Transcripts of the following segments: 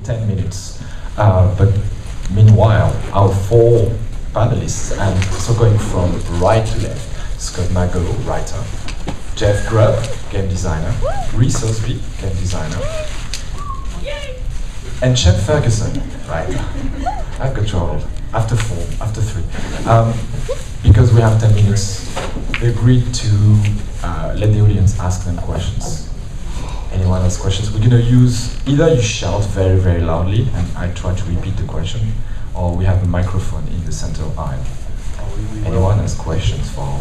10 minutes. But meanwhile, our 4 panelists, and so going from right to left, Scott Mago, writer, Jeff Grubb, game designer, Reese Osby, game designer, and Shep Ferguson, writer. I've got trouble. After 4, after 3. Because we have 10 minutes, they agreed to let the audience ask them questions. Anyone has questions? We're going to use, either you shout very, very loudly, and I try to repeat the question, or we have a microphone in the center aisle. Anyone has questions for all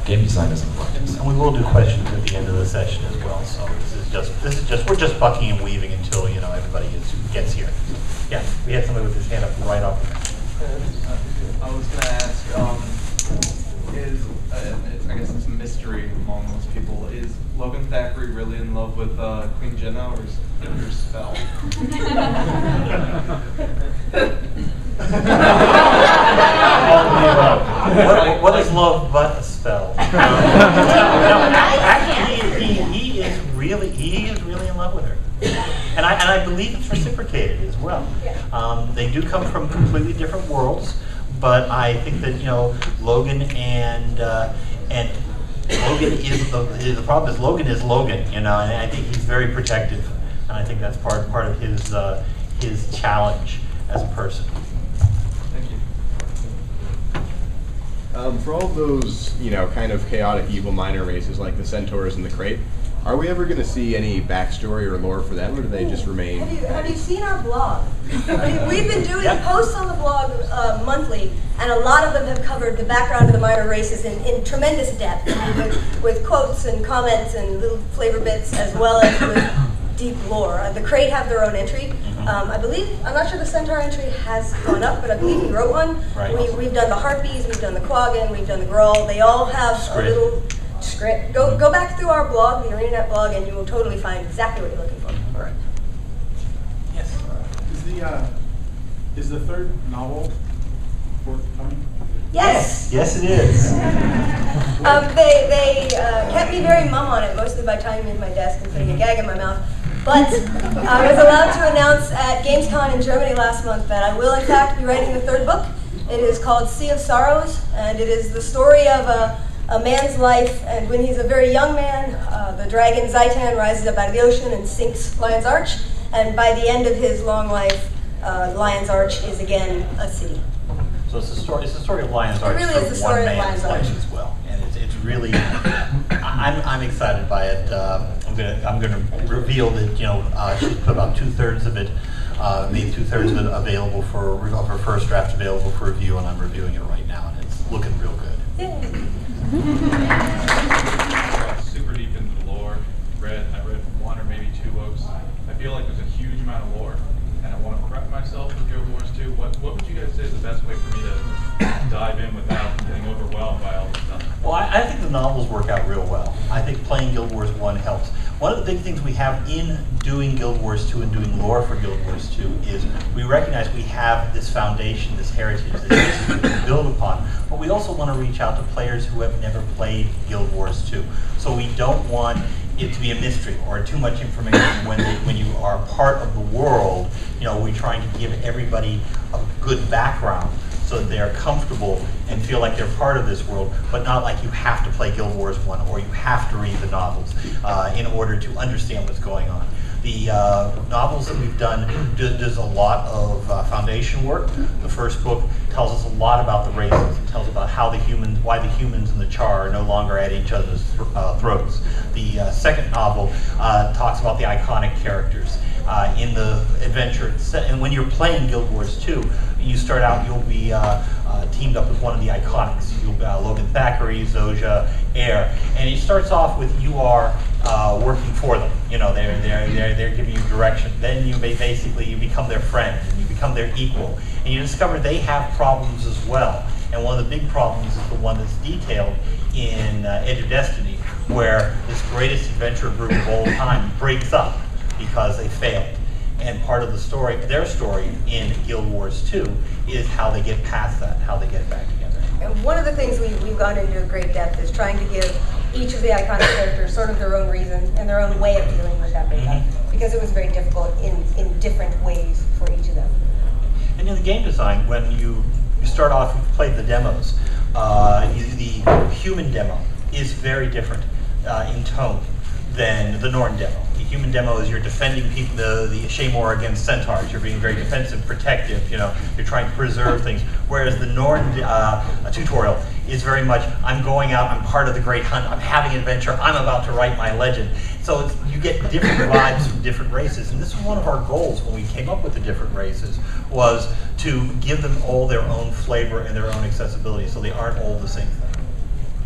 game designers and writers? And we will do questions at the end of the session as well. So we're just bucking and weaving until everybody gets here. Yeah, we had somebody with his hand up right off the bat. I was going to ask, I guess it's a mystery among most people, is Logan Thackeray really in love with Queen Jenna, or is it her spell? What is love but a spell? Actually, he is really in love with her. And I believe it's reciprocated as well. They do come from completely different worlds, but I think that Logan and Logan is the problem is Logan is Logan, and I think he's very protective, and I think that's part of his challenge as a person. Thank you. For all those kind of chaotic evil minor races like the Centaurs and the Crate, are we ever going to see any backstory or lore for them, or do they just remain? Have you seen our blog? We've been doing posts on the blog monthly, and a lot of them have covered the background of the minor races in tremendous depth, with quotes and comments and little flavor bits, as well as with deep lore. The Crate have their own entry. I believe, I'm not sure the Centaur entry has gone up, but I believe we wrote one. Right. We've done the Harpies, we've done the Quaggan, we've done the Grawl. They all have a little script. Go back through our blog, the ArenaNet blog, and you will totally find exactly what you're looking for. All right. Yes. Is the third novel forthcoming? Yes. Yes, it is. They kept me very mum on it, mostly by tying me to my desk and putting a gag in my mouth. But I was allowed to announce at Gamescom in Germany last month that I will in fact be writing the 3rd book. It is called Sea of Sorrows, and it is the story of a man's life, and when he's a very young man, the dragon Zaitan rises up out of the ocean and sinks Lion's Arch, and by the end of his long life, Lion's Arch is again a city. So it's the story of Lion's Arch. It really is the story of Lion's Arch as well, and it's really I'm excited by it. I'm gonna reveal that she's put about 2/3 of it, made 2/3 of it available of her first draft available for review, and I'm reviewing it right now, and it's looking real good. Yay. Super deep into the lore. I read 1 or maybe 2 books. I feel like there's a huge amount of lore, and I want to prep myself for Guild Wars 2. What would you guys say is the best way for me to dive in without getting overwhelmed by all this stuff? Well, I think the novels work out real well. I think playing Guild Wars 1 helps. One of the big things we have in doing Guild Wars 2 and doing lore for Guild Wars 2 is we recognize we have this foundation, this heritage, this history we can build upon, but we also want to reach out to players who have never played Guild Wars 2. So we don't want it to be a mystery or too much information when you are part of the world. We're trying to give everybody a good background so that they are comfortable and feel like they're part of this world, but not like you have to play Guild Wars 1 or you have to read the novels in order to understand what's going on. The novels that we've done does a lot of foundation work. The first book tells us a lot about the races. It tells about why the humans and the Char are no longer at each other's throats. The second novel talks about the iconic characters. In the adventure, and when you're playing Guild Wars 2, you start out, you'll be teamed up with one of the iconics. You'll be Logan Thackeray, Zoja, Air, and it starts off with you are working for them. They're giving you direction. Then you become their friend and you become their equal, and you discover they have problems as well. And one of the big problems is the one that's detailed in Edge of Destiny, where this greatest adventure group of all time breaks up because they failed. And part of the story, their story in Guild Wars 2, is how they get past that, how they get back together. And one of the things we've gone into great depth is trying to give each of the iconic characters sort of their own reason and their own way of dealing with that breakup. because it was very difficult in different ways for each of them. And in the game design, when you start off, you've played the demos, the human demo is very different in tone than the Norn demo. The human demo is you're defending people, the Shaymore against centaurs. You're being very defensive, protective. You know, you're trying to preserve things. Whereas the Norn tutorial is very much, I'm going out, I'm part of the great hunt, I'm having an adventure, I'm about to write my legend. So you get different vibes from different races, and this was one of our goals when we came up with the different races, was to give them all their own flavor and their own accessibility, so they aren't all the same thing.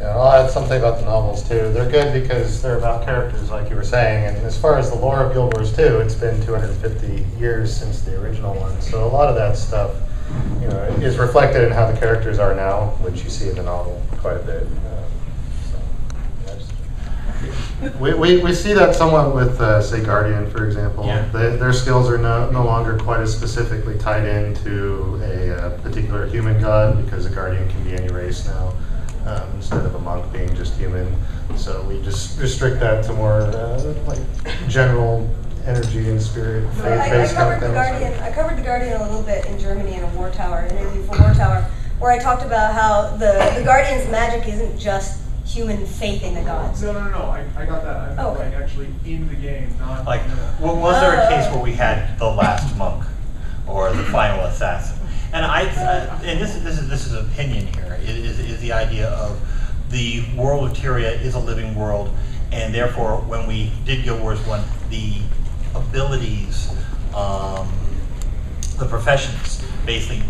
Yeah, I'll add something about the novels too. They're good because they're about characters, like you were saying, and as far as the lore of Guild Wars 2, it's been 250 years since the original one, so a lot of that stuff, you know, is reflected in how the characters are now, which you see in the novel quite a bit. We see that somewhat with, say, Guardian, for example. Yeah. Their skills are no longer quite as specifically tied into a particular human god, because a Guardian can be any race now, instead of a monk being just human. So we just restrict that to more like general energy and spirit, faith-based kind of things. I covered the Guardian a little bit in Germany in a War Tower, an interview for War Tower, where I talked about how the Guardian's magic isn't just human faith in the gods. No, I got that. I meant, like, actually in the game, not Like, was there a case where we had the last monk or the final assassin? And and this is an opinion here. Is the idea of the world of Tyria is a living world, and therefore, when we did Guild Wars 1, the abilities, the professions, basically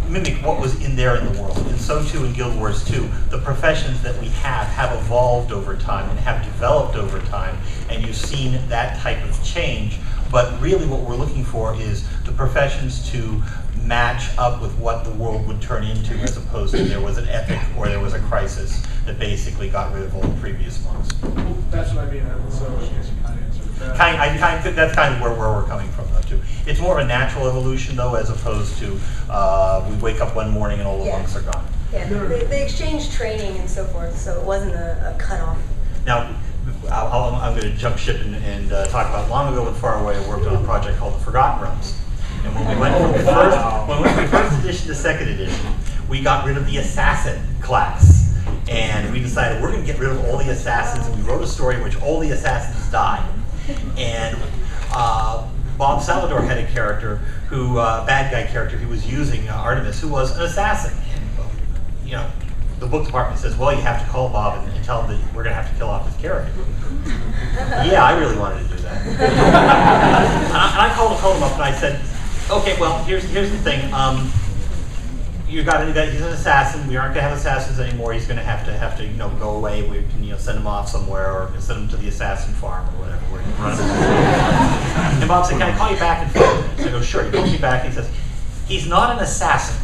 mimic what was in there in the world. And so too in Guild Wars 2, the professions that we have evolved over time and have developed over time, and you've seen that type of change. But really what we're looking for is the professions to match up with what the world would turn into, as opposed to there was an epic or there was a crisis that basically got rid of all the previous ones. Well, that's what I mean. So I guess you kind of answered that. That's kind of where we're coming from, though, too. It's more of a natural evolution, though, as opposed to we wake up one morning and all the monks are gone. Yeah, they exchanged training and so forth, so it wasn't a cutoff. Now, I'm going to jump ship and talk about long ago and far away. I worked on a project called the Forgotten Realms. And when we went from first edition to second edition, we got rid of the assassin class. And we decided we're going to get rid of all the assassins, and we wrote a story in which all the assassins died. And Bob Salvador had a character bad guy character he was using, Artemis, who was an assassin. And, you know, the book department says, well, you have to call Bob and tell him that we're going to have to kill off his character. Yeah, I really wanted to do that. and I called him up and I said, okay, well, here's the thing. You got he's an assassin. We aren't going to have assassins anymore. He's going to have to go away. We can send him off somewhere, or send him to the assassin farm or whatever where he can run. And Bob said, can I call you back in 5 minutes? I go, sure. He calls me back and he says, he's not an assassin.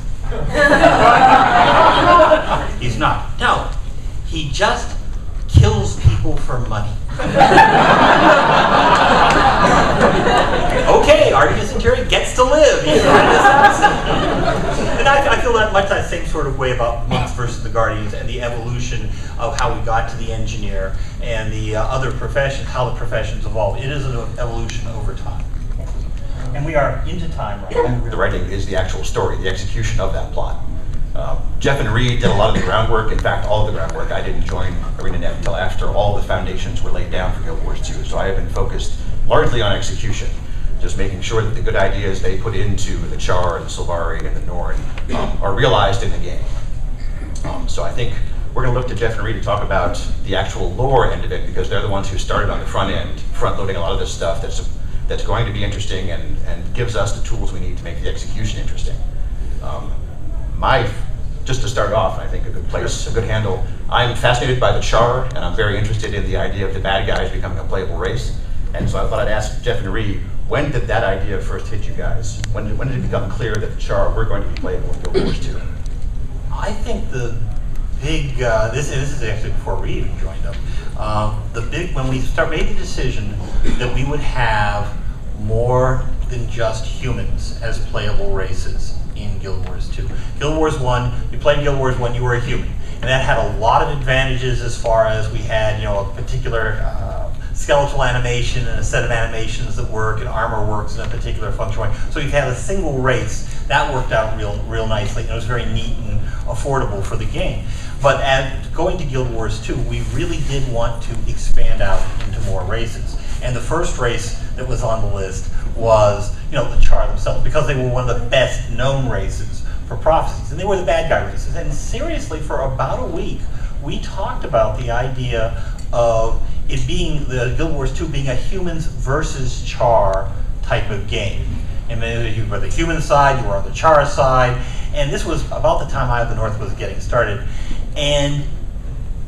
He's not. No, he just kills people for money. Okay, Artemis Centurion gets to live. He's not an assassin. And I feel that much that same sort of way about monks versus the Guardians, and the evolution of how we got to the engineer and the other professions, how the professions evolve. It is an evolution over time. And we are into time right now. The writing is the actual story, the execution of that plot. Jeff and Reed did a lot of the groundwork. In fact, all of the groundwork. I didn't join ArenaNet until after all the foundations were laid down for Guild Wars 2. So I have been focused largely on execution, just making sure that the good ideas they put into the Char and the Sylvari and the Norn are realized in the game. So I think we're going to look to Jeff and Reed to talk about the actual lore end of it, because they're the ones who started on the front end, front-loading a lot of this stuff that's going to be interesting and gives us the tools we need to make the execution interesting. Just to start off, I think a good place, a good handle, I'm fascinated by the Char, and I'm very interested in the idea of the bad guys becoming a playable race. And so I thought I'd ask Jeff and Reed, when did that idea first hit you guys? When did it become clear that the Char were going to be playable in Guild Wars 2? I think the big, this is actually before Reed even joined up, when we made the decision that we would have more than just humans as playable races in Guild Wars 2. Guild Wars 1, you played Guild Wars 1, you were a human. And that had a lot of advantages as far as we had, a particular skeletal animation and a set of animations that work, and armor works in a particular function way. So you have a single race. That worked out real nicely, and it was very neat and affordable for the game. But going to Guild Wars 2, we really did want to expand out into more races. And the first race that was on the list was, the Char themselves, because they were one of the best known races for prophecies, and they were the bad guy races. And seriously, for about a week, we talked about the idea of it being, the Guild Wars 2 being a humans versus Char type of game. And then you were the human side, you were on the Char side, and this was about the time Eye of the North was getting started. And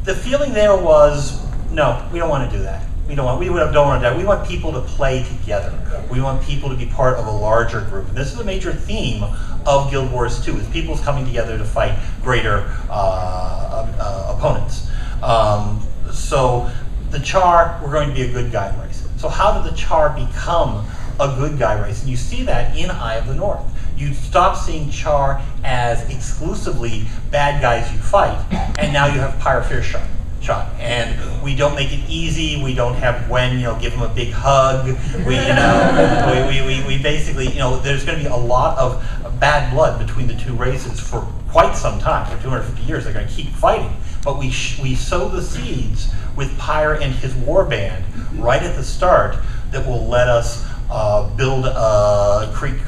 the feeling there was, no, we don't want to do that. We don't want to do that. We want people to play together. We want people to be part of a larger group. And this is a major theme of Guild Wars 2, is people's coming together to fight greater opponents. So the Char were going to be a good guy race. So how did the Char become a good guy race? And you see that in Eye of the North. You stop seeing Char as exclusively bad guys you fight, and now you have Pyre Fear Shot. And we don't make it easy. We don't have Gwen, give him a big hug. We basically, there's going to be a lot of bad blood between the two races for quite some time. For 250 years, they're going to keep fighting. But we sow the seeds with Pyre and his warband right at the start that will let us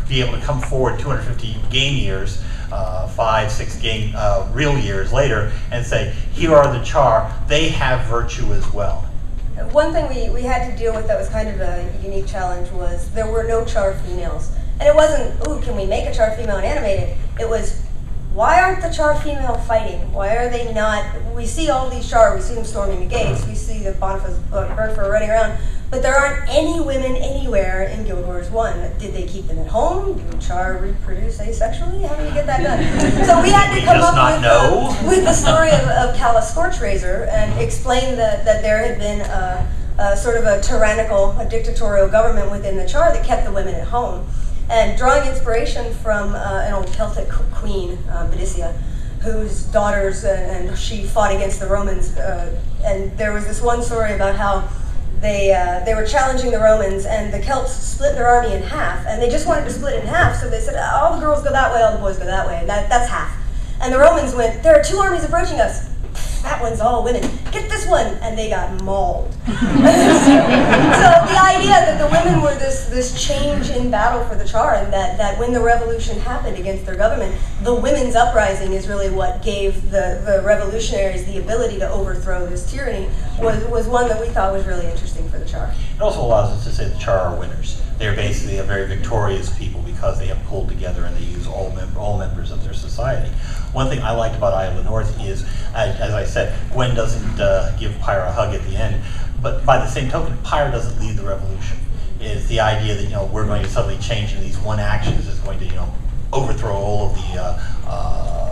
be able to come forward 250 game years, 5, 6 game real years later, and say, here are the Char, they have virtue as well. One thing we had to deal with that was kind of a unique challenge was there were no Char females. And it wasn't, ooh, can we make a Char female and animate it? It was, why aren't the Char female fighting? Why are they not? We see all these Char, we see them storming the gates, we see the Boniface running around, but there aren't any women anywhere in Guild Wars 1. Did they keep them at home? Do Char reproduce asexually? How do you get that done? So we had to come up with the story of Callus Scorchrazor and explain that there had been a sort of a tyrannical, a dictatorial government within the Char that kept the women at home. And drawing inspiration from an old Celtic queen, Boadicea, whose daughters and she fought against the Romans. And there was this one story about how they were challenging the Romans, and the Celts split their army in half, and they just wanted to split it in half, so they said, all the girls go that way, all the boys go that way, and that's half. And the Romans went, there are 2 armies approaching us. That one's all women. Get this one! And they got mauled. So the idea that the women were this change in battle for the Char, and that when the revolution happened against their government, the women's uprising is really what gave the revolutionaries the ability to overthrow this tyranny, was one that we thought was really interesting for the Char. It also allows us to say the Char are winners. They're basically a very victorious people because they have pulled together and they use all members of their society. One thing I liked about Eye of the North is, as I said, Gwen doesn't give Pyre a hug at the end, but by the same token, Pyre doesn't lead the revolution. It's the idea that we're going to suddenly change, and these one actions is going to overthrow all of the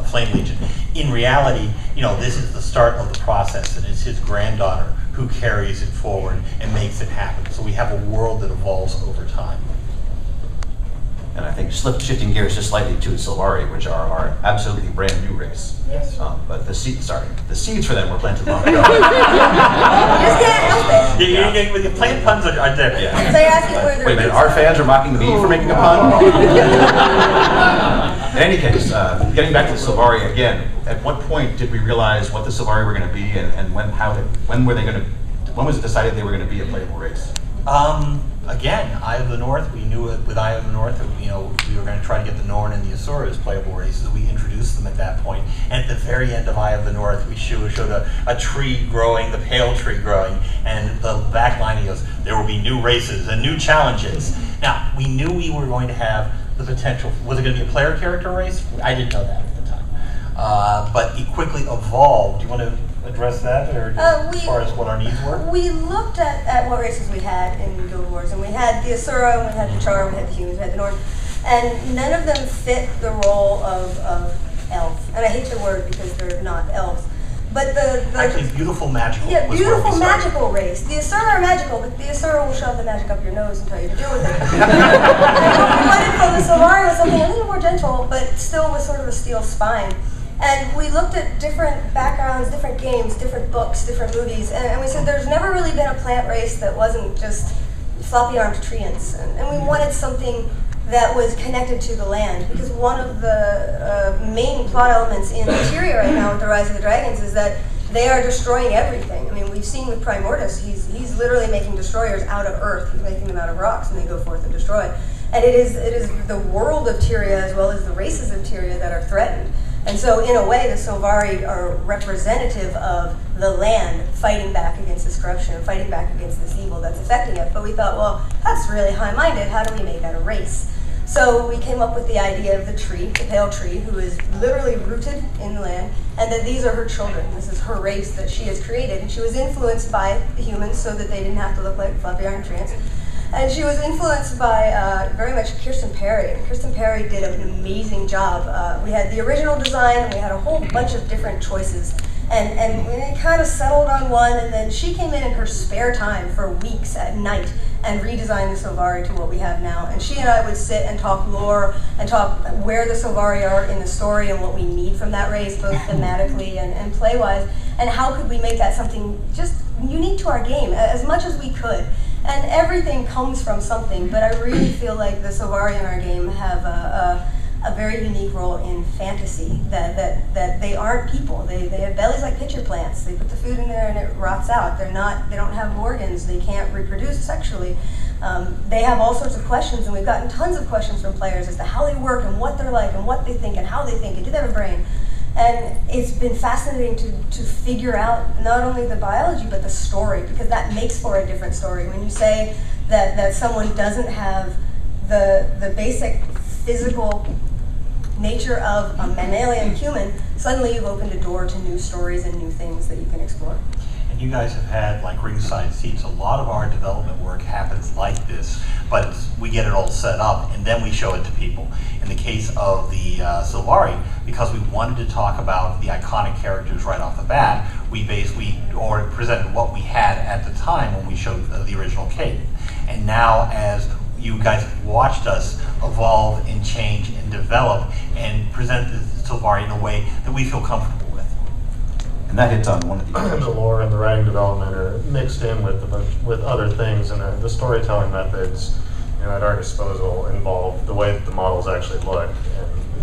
Flame Legion. In reality, this is the start of the process, and it's his granddaughter who carries it forward and makes it happen. So we have a world that evolves over time. And I think shifting gears just slightly to the Sylvari, which are our absolutely brand new race. Yes. But the seeds for them were planted long ago. You just can't help it. The plant puns are there. Yeah. So you're asking where they're Wait a minute, our fans are mocking me for making a pun? In any case, getting back to the Sylvari again, at what point did we realize what the Sylvari were going to be, and when was it decided they were going to be a playable race? Again, Eye of the North, we knew it with Eye of the North that we were going to try to get the Norn and the Asura as playable races. We introduced them at that point. And at the very end of Eye of the North, we showed a tree growing, the pale tree growing, and the back line goes, there will be new races and new challenges. Now, we knew we were going to have the potential. Was it going to be a player character race? I didn't know that at the time. But it quickly evolved. Do you want to address that, or as far as what our needs were? We looked at what races we had in Guild Wars, and we had the Asura, and we had the Char, we had the humans, we had the Norn, and none of them fit the role of elf. And I hate the word because they're not elves. But actually beautiful magical. Yeah, beautiful magical race. The Asura are magical, but the Asura will shove the magic up your nose and tell you to deal with it. And what we wanted from the Sylvari was something a little more gentle, but still with sort of a steel spine. And we looked at different backgrounds, different games, different books, different movies, and we said there's never really been a plant race that wasn't just floppy-armed treants. And we wanted something that was connected to the land, because one of the main plot elements in Materia right now with the Rise of the Dragons is that they are destroying everything. I mean, we've seen with Primordus, he's literally making destroyers out of earth. He's making them out of rocks, and they go forth and destroy. And it is the world of Tyria as well as the races of Tyria that are threatened. And so, in a way, the Silvari are representative of the land fighting back against this corruption, fighting back against this evil that's affecting it. But we thought, well, that's really high-minded. How do we make that a race? So we came up with the idea of the tree, the pale tree, who is literally rooted in the land, and that these are her children. This is her race that she has created. And she was influenced by the humans so that they didn't have to look like floppy iron treants. And she was influenced by very much Kirsten Perry. And Kirsten Perry did an amazing job. We had the original design, and we had a whole bunch of different choices. And we kind of settled on one, and then she came in her spare time for weeks at night and redesigned the Silvari to what we have now. And she and I would sit and talk lore and talk where the Silvari are in the story and what we need from that race, both thematically and play-wise, and how could we make that something just unique to our game as much as we could. And everything comes from something, but I really feel like the Silvari in our game have a very unique role in fantasy, that they aren't people. They have bellies like pitcher plants. They put the food in there and it rots out. They don't have organs. They can't reproduce sexually. They have all sorts of questions, and we've gotten tons of questions from players as to how they work and what they're like and what they think and how they think and do they have a brain. And it's been fascinating to figure out not only the biology but the story, because that makes for a different story. When you say that someone doesn't have the basic physical nature of a mammalian human, suddenly you've opened a door to new stories and new things that you can explore. And you guys have had, like ringside seats, a lot of our development work happens like this, but we get it all set up and then we show it to people. In the case of the Silvari, because we wanted to talk about the iconic characters right off the bat, we basically presented what we had at the time when we showed the original cave. And now, as you guys have watched us evolve and change and develop and present the Silvari in a way that we feel comfortable with. And that hits on one of The lore and the writing development are mixed in with other things, and the storytelling methods at our disposal involve the way that the models actually look.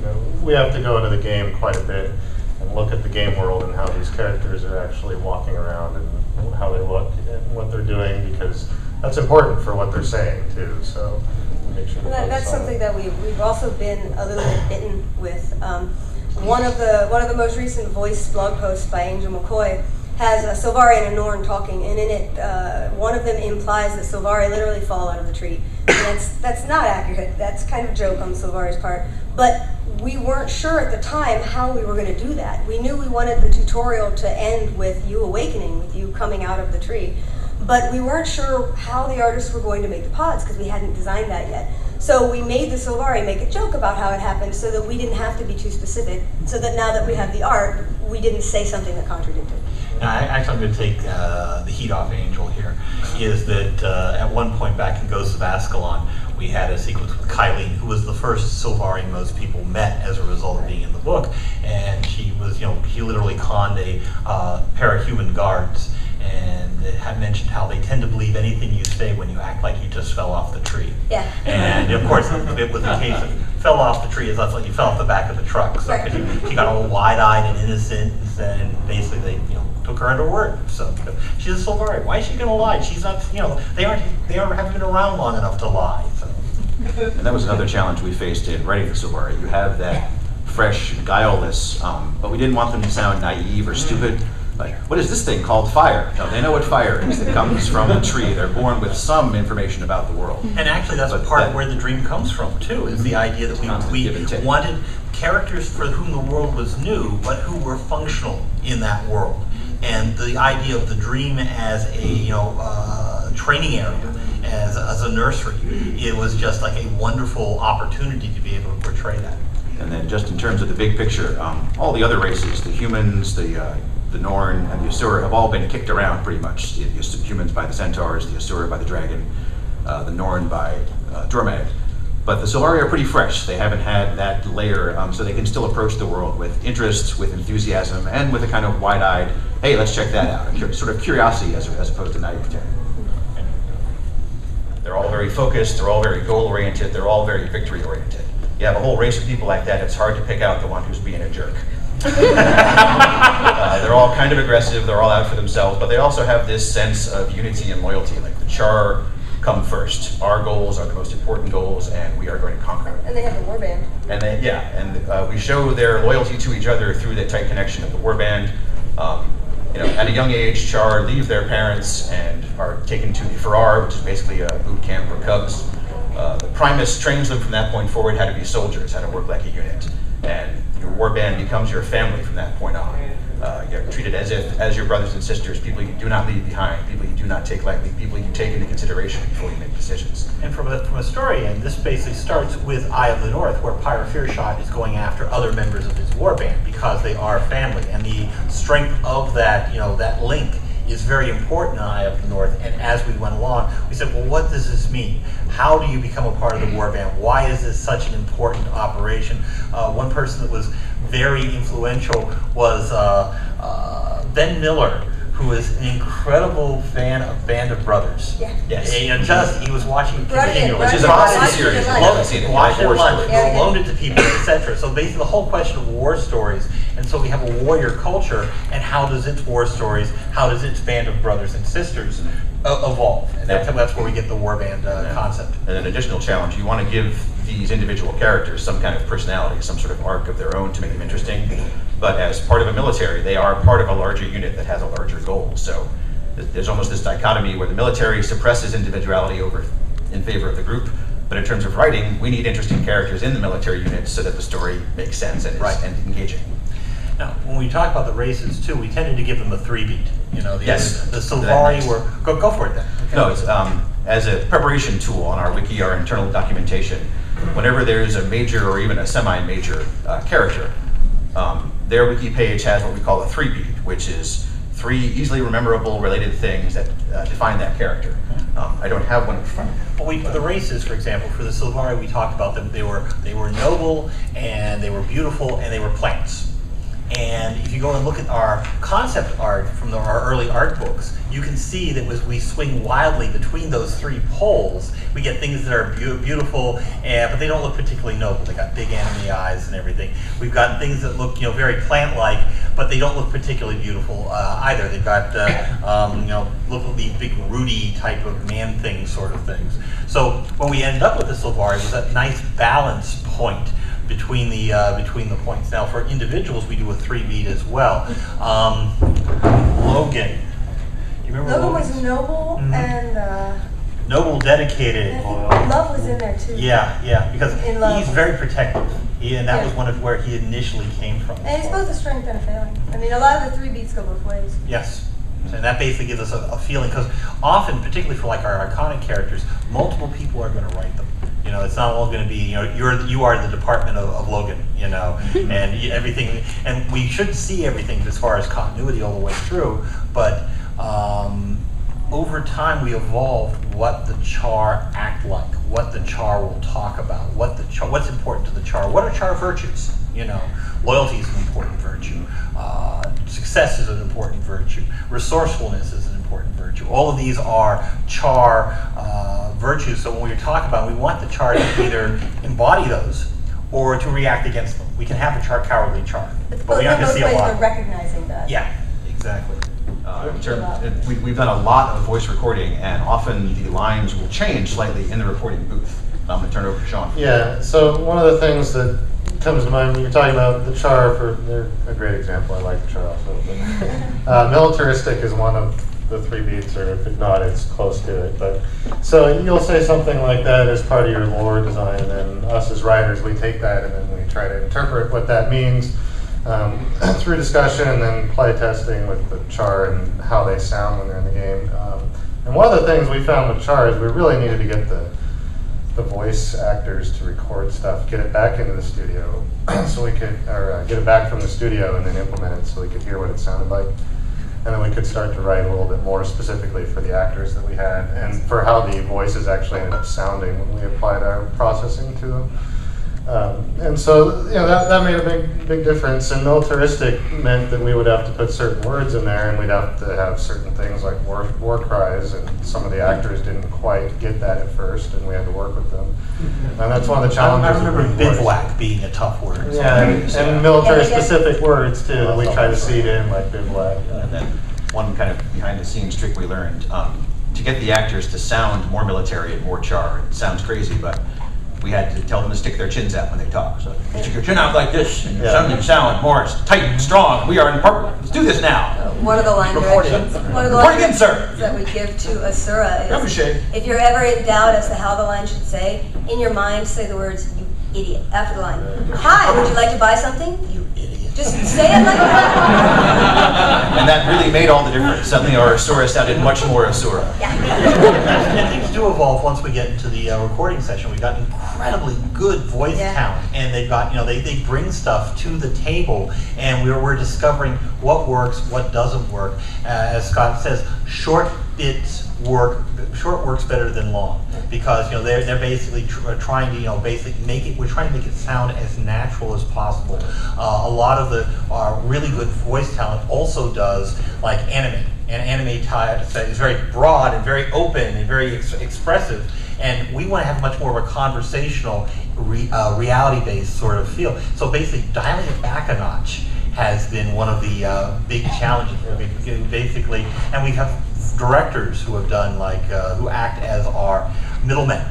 And we have to go into the game quite a bit and look at the game world and how these characters are actually walking around and how they look and what they're doing, because that's important for what they're saying too. So make sure that's something that we've also been a little bit bitten with. One of the most recent voice blog posts by Angel McCoy has a Silvari and a Norn talking, and in it, one of them implies that Silvari literally fall out of the tree. And that's not accurate. That's kind of a joke on Silvari's part. But we weren't sure at the time how we were going to do that. We knew we wanted the tutorial to end with you awakening, with you coming out of the tree. But we weren't sure how the artists were going to make the pods because we hadn't designed that yet. So we made the Silvari make a joke about how it happened so that we didn't have to be too specific, so that now that we have the art, we didn't say something that contradicted. Now, actually, I'm going to take the heat off Angel here, is that at one point back in Ghosts of Ascalon, we had a sequence with Kylene, who was the first Silvari most people met as a result of being in the book. And she was, she literally conned a pair of human guards, and had mentioned how they tend to believe anything you say when you act like you just fell off the tree. Yeah. And of course, it was the case of fell off the tree is like you fell off the back of the truck. So she got all wide-eyed and innocent, and basically they took her at her word. So she's a Silvari. Why is she going to lie? She's not. They haven't been around long enough to lie. So. And that was another challenge we faced in writing the Silvari. You have that fresh, guileless, but we didn't want them to sound naive or stupid. Like, what is this thing called fire? No, they know what fire is. It comes from a tree. They're born with some information about the world. And actually, that's part of where the dream comes from, too, is the idea that we wanted characters for whom the world was new, but who were functional in that world. And the idea of the dream as a training area, as a nursery, it was just like a wonderful opportunity to be able to portray that. And then just in terms of the big picture, all the other races, the humans, the Norn and the Asura have all been kicked around pretty much. The humans by the centaurs, the Asura by the dragon, the Norn by Dormag. But the Solari are pretty fresh. They haven't had that layer, so they can still approach the world with interest, with enthusiasm, and with a kind of wide-eyed, hey, let's check that out, a sort of curiosity as opposed to naivete. They're all very focused, they're all very goal-oriented, they're all very victory-oriented. You have a whole race of people like that, it's hard to pick out the one who's being a jerk. They're all kind of aggressive, they're all out for themselves, but they also have this sense of unity and loyalty. Like the Char come first. Our goals are the most important goals, and we are going to conquer them. And they have the warband. And we show their loyalty to each other through the tight connection of the warband. At a young age, Char leave their parents and are taken to the Farrar, which is basically a boot camp for cubs. The Primus trains them from that point forward how to be soldiers, how to work like a unit. And your warband becomes your family from that point on. You're treated as your brothers and sisters, people you do not leave behind, people you do not take lightly, people you take into consideration before you make decisions. And from a story end, this basically starts with Eye of the North, where Pyre Fearshot is going after other members of his warband because they are family, and the strength of that, that link is very important in Eye of the North. And as we went along, we said, well, what does this mean? How do you become a part of the warband? Why is this such an important operation? One person that was very influential was Ben Miller, who is an incredible fan of Band of Brothers. Yeah. Yes. And he was watching Brilliant, Which is an brilliant. awesome series. Watched it Love seeing it. Watched it War lunch, stories. loaned it to people, etc. So basically the whole question of war stories, and so we have a warrior culture, and how does its war stories, how does its Band of Brothers and Sisters evolve? And that's where we get the warband concept. And an additional challenge, you want to give these individual characters some kind of personality, some sort of arc of their own to make them interesting. But as part of a military, they are part of a larger unit that has a larger goal. So there's almost this dichotomy where the military suppresses individuality in favor of the group. But in terms of writing, we need interesting characters in the military unit so that the story makes sense and is engaging. Now, when we talk about the races too, we tended to give them a 3-beat. The Sylvari were go for it then. Okay. No, it's as a preparation tool on our wiki, our internal documentation. Whenever there's a major or even a semi-major character, their wiki page has what we call a 3-beat, which is 3 easily rememberable related things that define that character. I don't have one in front of me. Well, for the races, for example, for the Sylvari, we talked about them. They were noble, and they were beautiful, and they were plants. And if you go and look at our concept art from our early art books, you can see that as we swing wildly between those 3 poles, we get things that are beautiful, but they don't look particularly noble. They got big anime eyes and everything. We've got things that look, very plant-like, but they don't look particularly beautiful either. They've got, look at these big Rudy type of man thing sort of things. So when we ended up with the Sylvari, it was that nice balance point between the points. Now for individuals, we do a 3-beat as well. Logan. You remember Logan was noble and noble, dedicated. love was in there too. Yeah, because he's very protective. And that was one of where he initially came from. And it's both a strength and a failing. I mean, a lot of the 3-beats go both ways. Yes. And that basically gives us a feeling, because often, particularly for like our iconic characters, multiple people are going to write them. It's not all going to be, you are the department of Logan, and everything, and we should see everything as far as continuity all the way through, but over time we evolved what the Char act like, what the Char will talk about, what's important to the Char, what are Char virtues, loyalty is an important virtue, success is an important virtue, resourcefulness is an important virtue. All of these are Char virtues, so when we talk about it, we want the Char to either embody those or to react against them. We can have a cowardly Char, but we're not going to see a lot. Recognizing that. Yeah, exactly. We've done a lot of voice recording, and often the lines will change slightly in the recording booth. I'm going to turn it over to Sean. Yeah, so one of the things that comes to mind when you're talking about the Char, they're a great example. I like the Char also. But, militaristic is one of the 3 beats, or if not, it's close to it. But so you'll say something like that as part of your lore design, and then us as writers, we take that and then we try to interpret what that means through discussion and then play testing with the Char and how they sound when they're in the game. And one of the things we found with Char is we really needed to get the voice actors to record stuff, get it back into the studio, so we could, or get it back from the studio and then implement it so we could hear what it sounded like. And then we could start to write a little bit more specifically for the actors that we had, and for how the voices actually ended up sounding when we applied our processing to them. And so, that made a big difference. And militaristic meant that we would have to put certain words in there, and we'd have to have certain things like war cries, and some of the actors didn't quite get that at first, and we had to work with them. And that's one of the challenges. I remember bivouac being a tough word. Yeah, and military-specific words too that we try to seed in, like bivouac. And then one kind of behind-the-scenes trick we learned to get the actors to sound more military and more Char. It sounds crazy, but we had to tell them to stick their chins out when they talk. So you stick your chin out like this, and you sound more tight and strong. We are in purple. Let's do this now. One of the line directions, that we give to Asura is, if you're ever in doubt as to how the line should say, in your mind say the words, "You idiot," after the line. "Hi, would you like to buy something?" "You idiot." Just say it like that. And that really made all the difference. Suddenly our Asura sounded much more Asura. Yeah. And things do evolve once we get into the recording session. We got incredibly good voice talent, and they've got, they bring stuff to the table, and we're discovering what works, what doesn't work. As Scott says, short bits work. Short works better than long, because they're basically trying to we're trying to make it sound as natural as possible. A lot of the really good voice talent also does like anime, and anime type is very broad and very open and very expressive, and we want to have much more of a conversational, reality-based sort of feel. So basically, dialing it back a notch has been one of the big challenges. Basically, and we have directors who have done who act as our middlemen,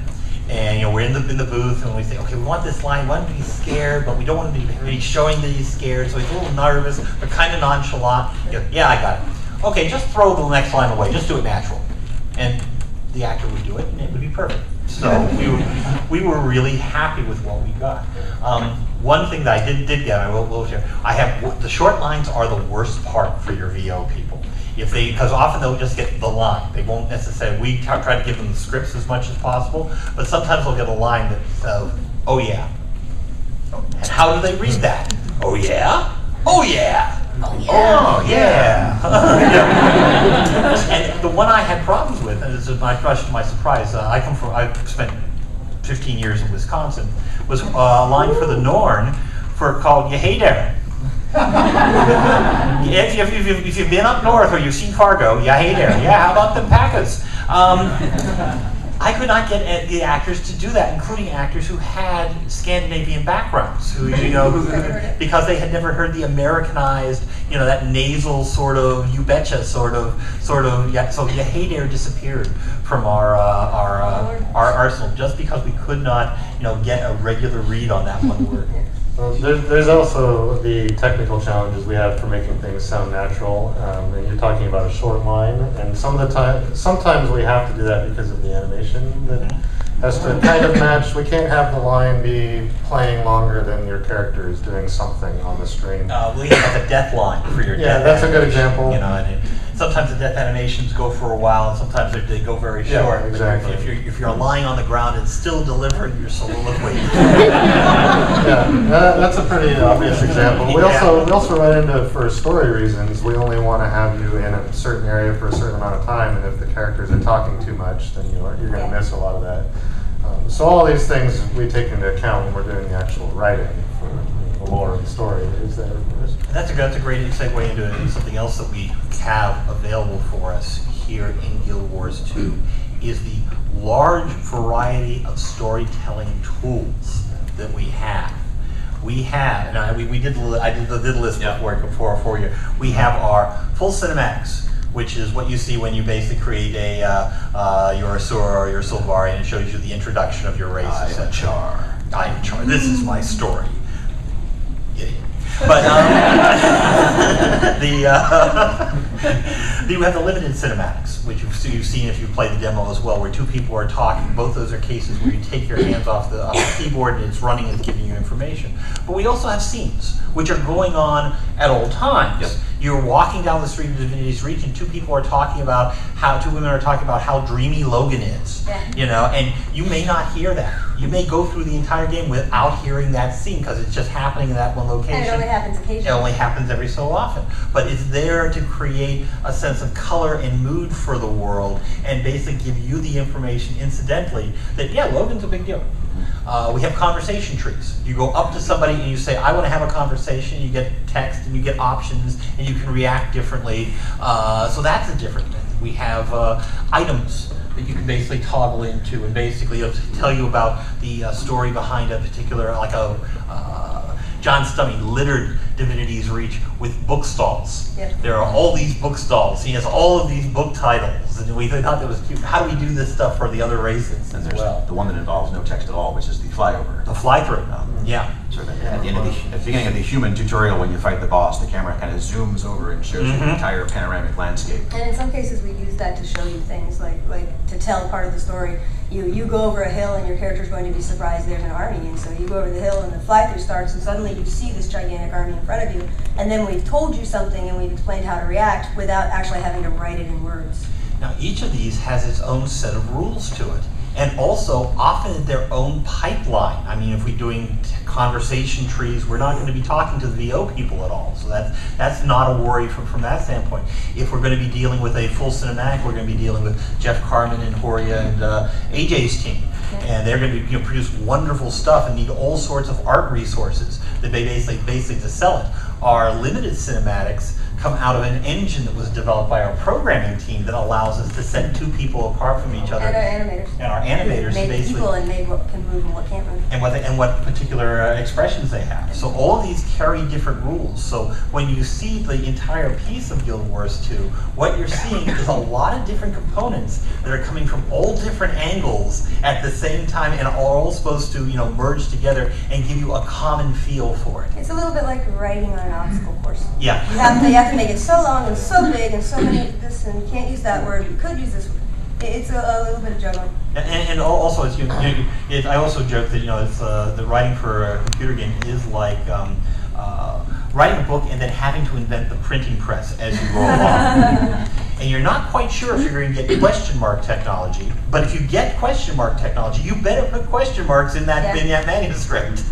and we're in the booth, and we say, okay, we want this line. We want him to be scared, but we don't want him to be showing that he's scared, so he's a little nervous but kind of nonchalant. Yeah, I got it. Okay, just throw the next line away. Just do it natural, and the actor would do it, and it would be perfect. So we were really happy with what we got. One thing that I did get, I will share. The short lines are the worst part for your VO people. Because often they'll just get the line. They won't necessarily, we try to give them the scripts as much as possible, but sometimes they'll get a line that says, "Oh yeah." And how do they read that? "Oh yeah? Oh yeah. Oh yeah. Oh yeah." And the one I had problems with, and this is much to my surprise, I spent 15 years in Wisconsin, was a line for the Norn called "You Hey There." If you've been up north or you've seen Fargo, yeah, hey there. Yeah, how about them Packers? I could not get the actors to do that, including actors who had Scandinavian backgrounds, because they had never heard the Americanized, that nasal sort of "you betcha" sort of. Yeah, so yeah, hey there disappeared from our arsenal just because we could not, get a regular read on that one word. Well, there's also the technical challenges we have for making things sound natural, and you're talking about a short line, and sometimes we have to do that because of the animation that has to kind of match. We can't have the line be playing longer than your character is doing something on the screen. We have a death line for your death that's animation, a good example. And sometimes the death animations go for a while, and sometimes they go very short. Yeah, exactly. If you're lying on the ground and still delivering your soliloquy. That's a pretty obvious example. We also run into, for story reasons, we only want to have you in a certain area for a certain amount of time, and if the characters are talking too much, then you're going to miss a lot of that. So all these things we take into account when we're doing the actual writing for the lore of the story. Is there? That's a great segue into something else that we have available for us here in Guild Wars 2 is the large variety of storytelling tools that we have. We have, and I did the list before for you. We have our full cinematics, which is what you see when you basically create your Asura or your Sylvari, and it shows you the introduction of your races. I'm Char. I'm Char. This is my story. Idiot. But we have the limited cinematics, which you've seen if you've played the demo as well, where two people are talking. Both those are cases where you take your hands off the keyboard and it's running, it's giving you information. But we also have scenes, which are going on at all times. Yep. You're walking down the street of Divinity's Reach, and two women are talking about how dreamy Logan is. Yeah. And you may not hear that. you may go through the entire game without hearing that scene because it's just happening in that one location. And it only happens occasionally. It only happens every so often. But it's there to create a sense of color and mood for the world and basically give you the information incidentally that, yeah, Logan's a big deal. We have conversation trees. You go up to somebody and you say, I want to have a conversation. You get text and you get options and you can react differently. So that's a different thing. We have items that you can basically toggle into and basically tell you about the story behind a particular, like John Stummy littered Divinity's Reach with book stalls. Yep. There are all these book stalls. He has all of these book titles, and we thought that was cute. How do we do this stuff for the other races And as there's well? the one that involves no text at all, which is the flyover. The fly-through, yeah. So that at the end of at the beginning of the human tutorial, when you fight the boss, the camera kind of zooms over and shows you the entire panoramic landscape. And in some cases, we use that to show you things, like to tell part of the story. You go over a hill and your character's going to be surprised there's an army, and so you go over the hill and the fly-through starts, and suddenly you see this gigantic army in front of you, and then we've told you something and we've explained how to react without actually having to write it in words. Now, each of these has its own set of rules to it, and also often their own pipeline. I mean, if we're doing conversation trees, we're not going to be talking to the VO people at all, so that's not a worry from that standpoint. If we're going to be dealing with a full cinematic, we're going to be dealing with Jeff Carmen and Horia and AJ's team. And they're going to produce wonderful stuff and need all sorts of art resources that they basically to sell it. Our limited cinematics come out of an engine that was developed by our programming team that allows us to set two people apart from each other. And our animators. And our animators made basically. people and made what can move and what can't move. And what particular expressions they have. So all of these carry different rules. So when you see the entire piece of Guild Wars 2, what you're seeing is a lot of different components that are coming from all different angles at the same time and are all supposed to, merge together and give you a common feel for it. It's a little bit like writing on an obstacle course. Yeah. You have to make it so long and so big and so many this, and you can't use that word. You could use this word. It's a little bit of juggling. And also, I also joke that it's the writing for a computer game is like writing a book and then having to invent the printing press as you roll along. And you're not quite sure if you're going to get question mark technology, but if you get question mark technology, you better put question marks in that manuscript.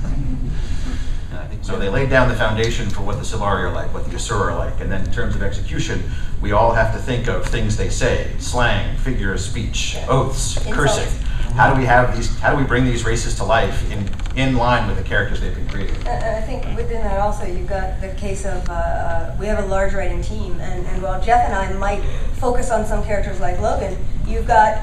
So they laid down the foundation for what the Sylvari are like, what the Asura are like, and then in terms of execution, we all have to think of things they say, slang, figure of speech, oaths, cursing. How do we have these? How do we bring these races to life in line with the characters they've been created? I think within that also you've got the case of we have a large writing team, and while Jeff and I might focus on some characters like Logan, you've got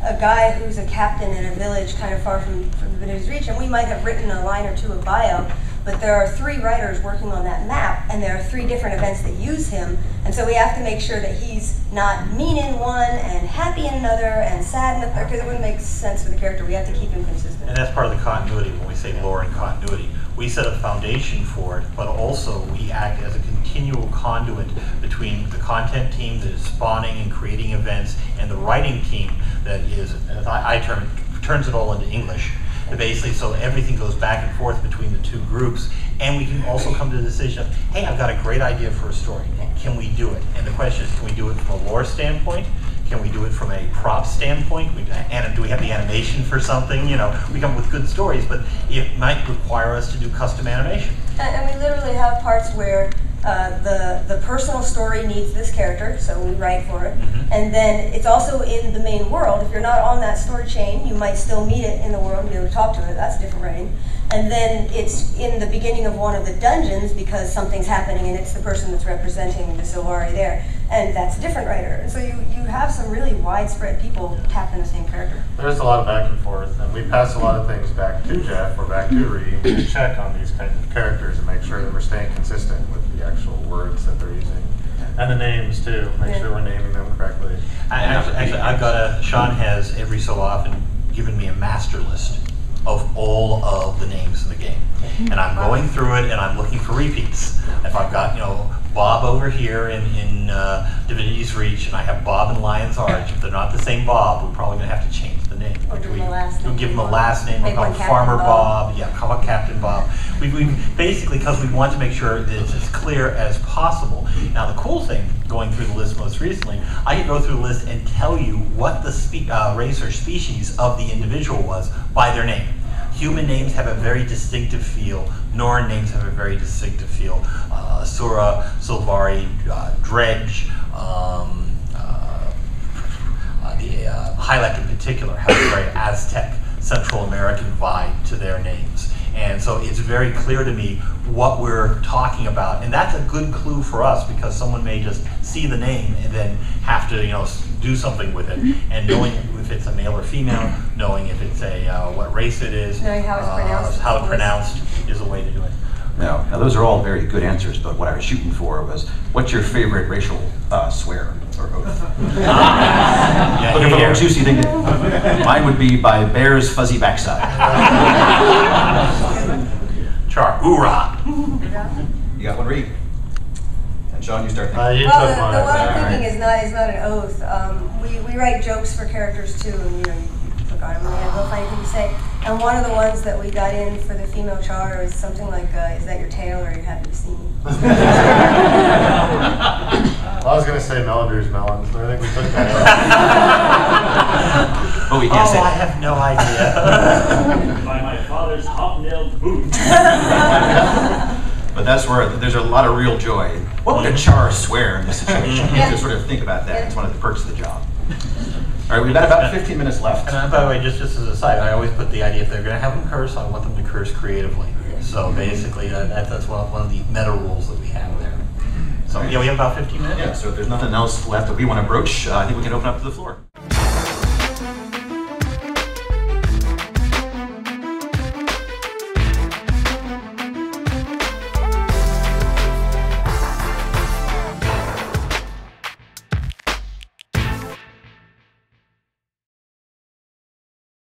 a guy who's a captain in a village kind of far from Divinity's Reach, and we might have written a line or two of bio. But there are 3 writers working on that map, and there are 3 different events that use him, and so we have to make sure that he's not mean in one, and happy in another, and sad in the third, because it wouldn't make sense for the character. We have to keep him consistent. And that's part of the continuity when we say lore and continuity. We set a foundation for it, but also we act as a continual conduit between the content team that is spawning and creating events, and the writing team that is, as I term it, turns it all into English. Basically, so everything goes back and forth between the 2 groups, and we can also come to the decision of, hey, I've got a great idea for a story. Can we do it? And the question is, can we do it from a lore standpoint? Can we do it from a prop standpoint? Do we have the animation for something? We come up with good stories, but it might require us to do custom animation. And we literally have parts where the personal story needs this character, so we write for it. And then it's also in the main world. If you're not on that story chain, you might still meet it in the world and be able to talk to it. That's different writing. And then it's in the beginning of one of the dungeons because something's happening and it's the person that's representing the Sylvari there. And that's a different writer. And so you have some really widespread people tapping the same character. There's a lot of back and forth, and we pass a lot of things back to Jeff or back to Reed to check on these kinds of characters and make sure that we're staying consistent with the actual words that they're using. And the names too, make sure we're naming them correctly. Actually, I've got Sean has every so often given me a master list of all of the names in the game. And I'm going through it and I'm looking for repeats. If I've got, Bob over here in Divinity's Reach, and I have Bob in Lion's Arch, if they're not the same Bob, we're probably going to have to change the name. Or give them a last name. We'll give them a last name. Make We'll call one him Farmer Captain Bob. Yeah, call it Captain Bob. We basically, because we want to make sure that it's as clear as possible. Now, the cool thing, going through the list most recently, I can go through the list and tell you what the race or species of the individual was by their name. Human names have a very distinctive feel. Norn names have a very distinctive feel. Asura, Sylvari, Dredge, the Hylek in particular have a very Aztec, Central American vibe to their names. And so it's very clear to me what we're talking about. And that's a good clue for us, because someone may just see the name and then have to, do something with it. And knowing if it's a male or female, knowing if it's a what race it is, knowing how it's pronounced, how it's pronounced is a way to do it. Now those are all very good answers, but what I was shooting for was, what's your favorite racial swear or oath? Looking for a little juicy thing. Mine would be by Bear's fuzzy backside. Char, hoorah! You got one, Reed? And Sean, you start thinking. You Well, took mine. the one I'm Alright. thinking is not an oath. We write jokes for characters too, and you forgot them. We have no funny thing to say. And one of the ones that we got in for the female Char is something like, "Is that your tail, or are you happy to see me?" I was going to say Melander's melons, but I think we took that out. Oh, we can't say I that. have no idea. By my father's hobnailed boots. But that's where there's a lot of real joy. What would a Char swear in this situation? You have to sort of think about that. It's one of the perks of the job. All right, we've got about 15 minutes left. And by the way, just as a side, I always put the idea, if they're going to have them curse, I want them to curse creatively. So basically, that's one of the meta rules that we have there. So yeah, we have about 15 minutes. Yeah, so if there's nothing else left that we want to broach, I think we can open up to the floor.